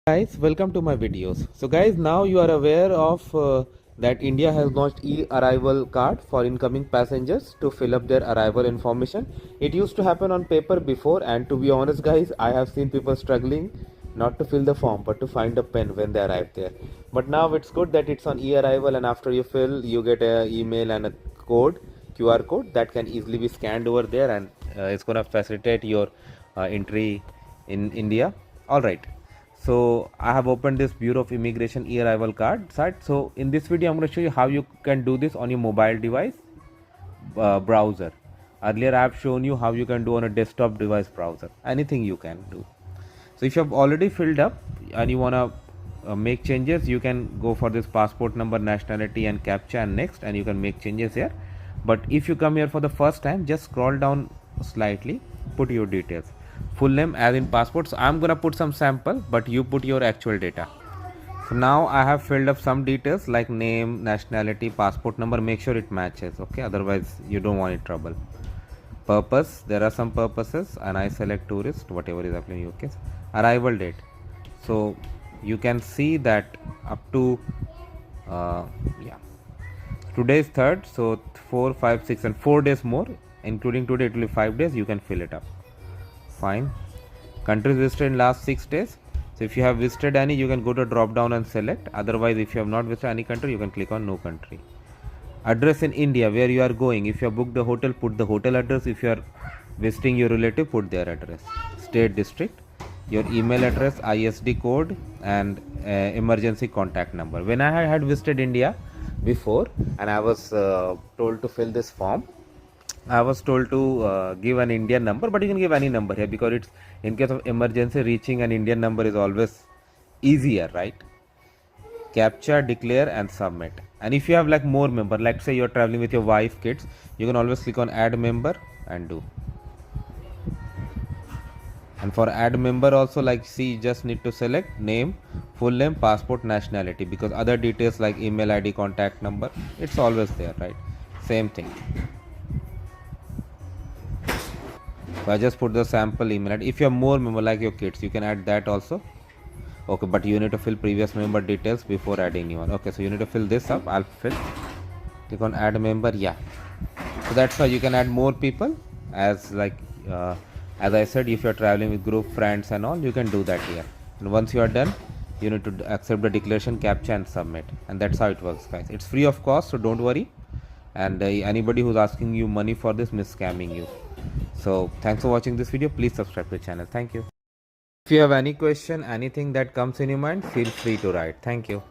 Guys, welcome to my videos. So guys, now you are aware of that India has launched e-arrival card for incoming passengers to fill up their arrival information. It used to happen on paper before, and to be honest guys, I have seen people struggling not to fill the form but to find a pen when they arrive there. But now it's good that it's on e-arrival, and after you fill you get a email and a code, QR code that can easily be scanned over there, and it's gonna facilitate your entry in India. Alright. So I have opened this Bureau of Immigration e-arrival card site. So in this video I'm going to show you how you can do this on your mobile device browser. Earlier I have shown you how you can do on a desktop device browser. Anything you can do. So if you have already filled up and you want to make changes, you can go for this passport number, nationality and captcha and next, and you can make changes here. But if you come here for the first time, just scroll down slightly, put your details. Full name as in passport. So I'm gonna put some sample, but you put your actual data. So now I have filled up some details like name, nationality, passport number. Make sure it matches, okay? Otherwise you don't want any trouble. Purpose, there are some purposes, and I select tourist, whatever is applicable in your case. Arrival date, so you can see that up to today is 3rd, so 4, 5, 6 and 4 days more, including today it will be 5 days. You can fill it up. Fine. Countries visited in last 6 days. So if you have visited any, you can go to drop down and select. Otherwise, if you have not visited any country, you can click on no country. Address in India, where you are going. If you have booked the hotel, put the hotel address. If you are visiting your relative, put their address. State, district, your email address, ISD code and emergency contact number. When I had visited India before and I was told to fill this form, I was told to give an Indian number, but you can give any number here because it's in case of emergency, reaching an Indian number is always easier, right? Captcha, declare and submit. And if you have like more member, like say you're traveling with your wife, kids, you can always click on add member and do. And for add member also, like see, you just need to select name, full name, passport, nationality, because other details like email ID, contact number, it's always there, right? Same thing. So I just put the sample email. If you have more member like your kids, you can add that also. Okay, but you need to fill previous member details before adding new one. Okay, so you need to fill this up. I'll fill. Click on add member. Yeah. So that's why you can add more people. As like as I said, if you're traveling with group friends and all, you can do that here. And once you are done, you need to accept the declaration, captcha and submit. And that's how it works, guys. It's free of cost, so don't worry. And anybody who's asking you money for this is scamming you. So thanks for watching this video. Please subscribe to the channel. Thank you. If you have any question, anything that comes in your mind, feel free to write. Thank you.